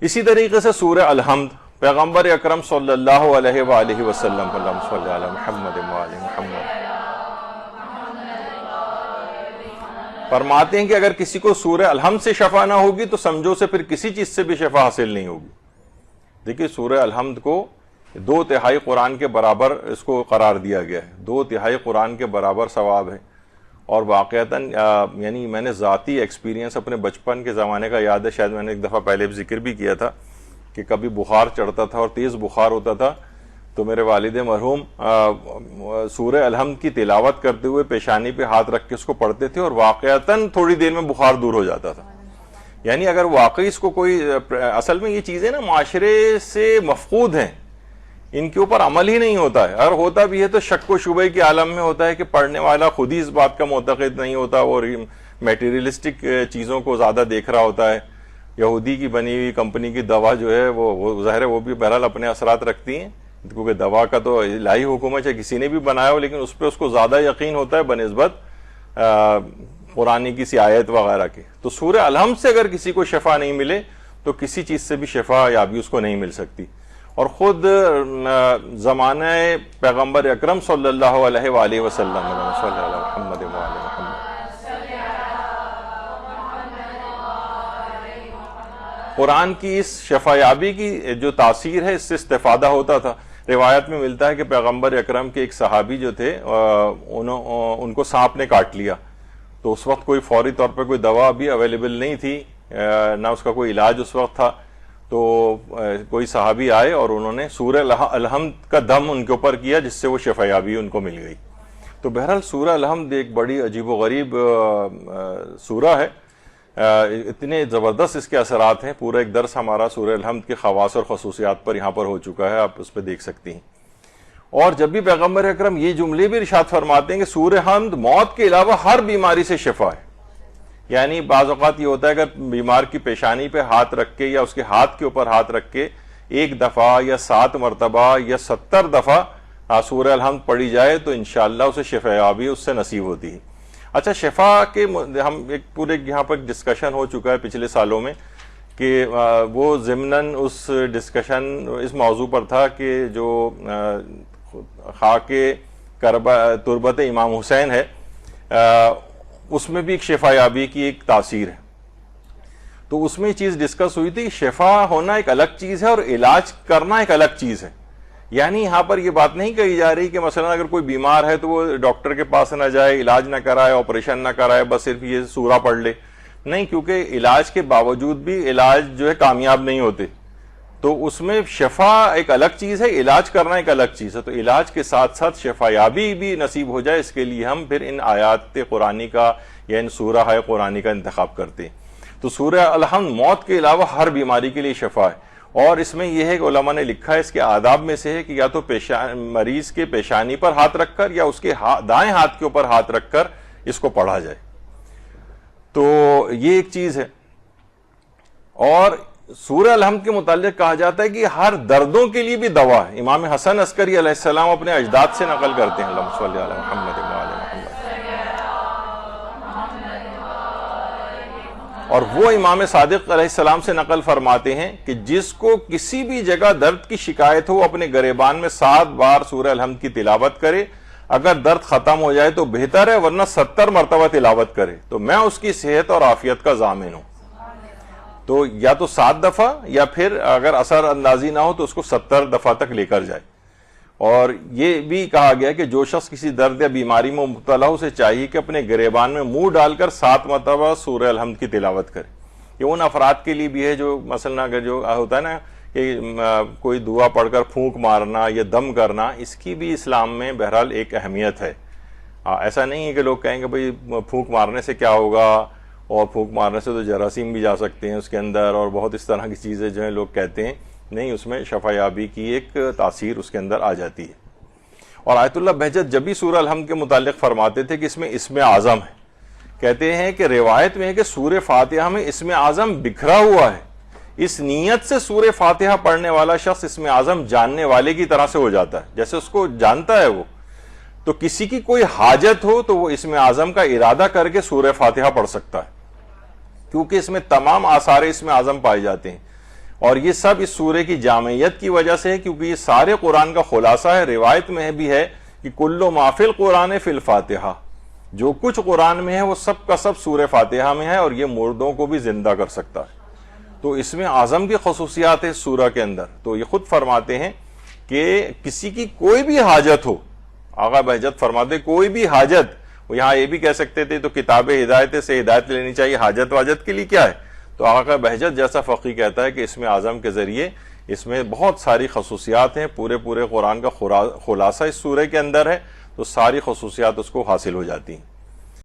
اسی طریقے سے سورہ الحمد، پیغمبر اکرم صلی اللہ علیہ وآلہ وسلم، اللہم صلی علی محمد وآل محمد، فرماتے ہیں کہ اگر کسی کو سورہ الحمد سے شفا نہ ہوگی تو سمجھو سے پھر کسی چیز سے بھی شفا حاصل نہیں ہوگی۔ دیکھیے سورہ الحمد کو 2/3 قرآن کے برابر اس کو قرار دیا گیا ہے، 2/3 قرآن کے برابر ثواب ہے۔ اور واقعتاً یعنی میں نے ذاتی ایکسپیرینس اپنے بچپن کے زمانے کا یاد ہے، شاید میں نے ایک دفعہ پہلے بھی ذکر بھی کیا تھا کہ کبھی بخار چڑھتا تھا اور تیز بخار ہوتا تھا تو میرے والد مرحوم سورہ الحمد کی تلاوت کرتے ہوئے پیشانی پہ ہاتھ رکھ کے اس کو پڑھتے تھے اور واقعتاً تھوڑی دیر میں بخار دور ہو جاتا تھا۔ یعنی اگر واقعی اس کو کوئی، اصل میں یہ چیزیں نا معاشرے سے مفقود ہیں، ان کے اوپر عمل ہی نہیں ہوتا ہے، اگر ہوتا بھی ہے تو شک و شبہ کے عالم میں ہوتا ہے کہ پڑھنے والا خود ہی اس بات کا معتقد نہیں ہوتا اور میٹیریلسٹک چیزوں کو زیادہ دیکھ رہا ہوتا ہے۔ یہودی کی بنی ہوئی کمپنی کی دوا جو ہے وہ ظاہر ہے وہ بھی بہرحال اپنے اثرات رکھتی ہیں، کیونکہ دوا کا تو الہی حکم ہے، چاہے کسی نے بھی بنایا ہو، لیکن اس پہ اس کو زیادہ یقین ہوتا ہے بنسبت قرآن کی سی آیت وغیرہ کے۔ تو سورہ الحمد سے اگر کسی کو شفا نہیں ملے تو کسی چیز سے بھی شفا یابی اس کو نہیں مل سکتی۔ اور خود زمانہ پیغمبر اکرم صلی اللہ علیہ وآلہ وسلم، صلی اللہ علیہ محمد وآلہ محمد، قرآن کی اس شفا یابی کی جو تاثیر ہے اس سے استفادہ ہوتا تھا۔ روایت میں ملتا ہے کہ پیغمبر اکرم کے ایک صحابی جو تھے ان کو سانپ نے کاٹ لیا، تو اس وقت کوئی فوری طور پہ کوئی دوا بھی اویلیبل نہیں تھی، نہ اس کا کوئی علاج اس وقت تھا، تو کوئی صحابی آئے اور انہوں نے سورہ الحمد کا دم ان کے اوپر کیا جس سے وہ شفا یابی ان کو مل گئی۔ تو بہرحال سورہ الحمد ایک بڑی عجیب و غریب سورہ ہے، اتنے زبردست اس کے اثرات ہیں۔ پورا ایک درس ہمارا سورہ الحمد کے خواص اور خصوصیات پر یہاں پر ہو چکا ہے، آپ اس پہ دیکھ سکتی ہیں۔ اور جب بھی پیغمبر اکرم یہ جملے بھی ارشاد فرماتے ہیں کہ سورہ الحمد موت کے علاوہ ہر بیماری سے شفا ہے، یعنی بعض اوقات یہ ہوتا ہے اگر بیمار کی پیشانی پہ ہاتھ رکھ کے یا اس کے ہاتھ کے اوپر ہاتھ رکھ کے 1 دفعہ یا 7 مرتبہ یا 70 دفعہ سورہ الحمد پڑھی جائے تو انشاءاللہ اسے شفا یابی اس سے نصیب ہوتی ہے۔ اچھا، شفا کے ہم ایک پورے یہاں پر ڈسکشن ہو چکا ہے پچھلے سالوں میں کہ وہ ضمناً اس ڈسکشن اس موضوع پر تھا کہ جو خاک تربت امام حسین ہے اس میں بھی ایک شفا یابی کی ایک تاثیر ہے۔ تو اس میں یہ چیز ڈسکس ہوئی تھی، شفا ہونا ایک الگ چیز ہے اور علاج کرنا ایک الگ چیز ہے۔ یعنی یہاں پر یہ بات نہیں کہی جا رہی کہ مثلا اگر کوئی بیمار ہے تو وہ ڈاکٹر کے پاس نہ جائے، علاج نہ کرائے، آپریشن نہ کرائے، بس صرف یہ سورہ پڑھ لے، نہیں، کیونکہ علاج کے باوجود بھی علاج جو ہے کامیاب نہیں ہوتے، تو اس میں شفا ایک الگ چیز ہے، علاج کرنا ایک الگ چیز ہے۔ تو علاج کے ساتھ ساتھ شفا یابی بھی نصیب ہو جائے اس کے لیے ہم پھر ان آیات قرآنی کا یا ان سورہ قرآنی کا انتخاب کرتے ہیں۔ تو سورہ الحمد موت کے علاوہ ہر بیماری کے لیے شفا ہے، اور اس میں یہ ہے کہ علماء نے لکھا ہے اس کے آداب میں سے ہے کہ یا تو مریض کے پیشانی پر ہاتھ رکھ کر یا اس کے دائیں ہاتھ کے اوپر ہاتھ رکھ کر اس کو پڑھا جائے، تو یہ ایک چیز ہے۔ اور سورہ الحمد کے متعلق کہا جاتا ہے کہ ہر دردوں کے لیے بھی دوا ہے۔ امام حسن عسکری علیہ السلام اپنے اجداد سے نقل کرتے ہیں، اللہم صلی علی محمد وآل محمد، اور وہ امام صادق علیہ السلام سے نقل فرماتے ہیں کہ جس کو کسی بھی جگہ درد کی شکایت ہو اپنے گریبان میں 7 بار سورہ الحمد کی تلاوت کرے، اگر درد ختم ہو جائے تو بہتر ہے، ورنہ 70 مرتبہ تلاوت کرے تو میں اس کی صحت اور عافیت کا ضامن ہوں۔ تو یا تو 7 دفعہ یا پھر اگر اثر اندازی نہ ہو تو اس کو 70 دفعہ تک لے کر جائے۔ اور یہ بھی کہا گیا کہ جو شخص کسی درد یا بیماری میں مبتلا ہو اسے چاہیے کہ اپنے گریبان میں منہ ڈال کر 7 مرتبہ سورہ الحمد کی تلاوت کرے۔ یہ ان افراد کے لیے بھی ہے جو مثلا اگر جو ہوتا ہے نا کہ کوئی دعا پڑھ کر پھونک مارنا یا دم کرنا، اس کی بھی اسلام میں بہرحال ایک اہمیت ہے۔ ایسا نہیں ہے کہ لوگ کہیں گے بھئی پھونک مارنے سے کیا ہوگا، اور پھونک مارنے سے تو جراثیم بھی جا سکتے ہیں اس کے اندر، اور بہت اس طرح کی چیزیں جو ہیں لوگ کہتے ہیں، نہیں، اس میں شفا یابی کی ایک تاثیر اس کے اندر آ جاتی ہے۔ اور آیت اللہ بہجت جب بھی سورہ الحمد کے متعلق فرماتے تھے کہ اس میں اسم اعظم ہے، کہتے ہیں کہ روایت میں ہے کہ سورہ فاتحہ میں اسم اعظم بکھرا ہوا ہے، اس نیت سے سورہ فاتحہ پڑھنے والا شخص اسم اعظم جاننے والے کی طرح سے ہو جاتا ہے، جیسے اس کو جانتا ہے وہ۔ تو کسی کی کوئی حاجت ہو تو وہ اسم اعظم کا ارادہ کر کے سورہ فاتحہ پڑھ سکتا ہے، کیونکہ اس میں تمام آثار اسم اعظم پائے جاتے ہیں۔ اور یہ سب اس سورے کی جامعیت کی وجہ سے ہے، کیونکہ یہ سارے قرآن کا خلاصہ ہے۔ روایت میں بھی ہے کہ کلو ما فی القرآن فی الفاتحہ، جو کچھ قرآن میں ہے وہ سب کا سب سورہ فاتحہ میں ہے، اور یہ مردوں کو بھی زندہ کر سکتا ہے۔ تو اس میں اعظم کی خصوصیات ہے اس سورہ کے اندر۔ تو یہ خود فرماتے ہیں کہ کسی کی کوئی بھی حاجت ہو، آقا بہجت فرماتے کوئی بھی حاجت، وہ یہاں یہ بھی کہہ سکتے تھے تو کتاب ہدایت سے ہدایت لینی چاہیے، حاجت واجت کے لیے کیا ہے؟ تو آقا بہجت جیسا فقی کہتا ہے کہ اس میں اعظم کے ذریعے اس میں بہت ساری خصوصیات ہیں، پورے قرآن کا خلاصہ اس سورہ کے اندر ہے، تو ساری خصوصیات اس کو حاصل ہو جاتی ہیں۔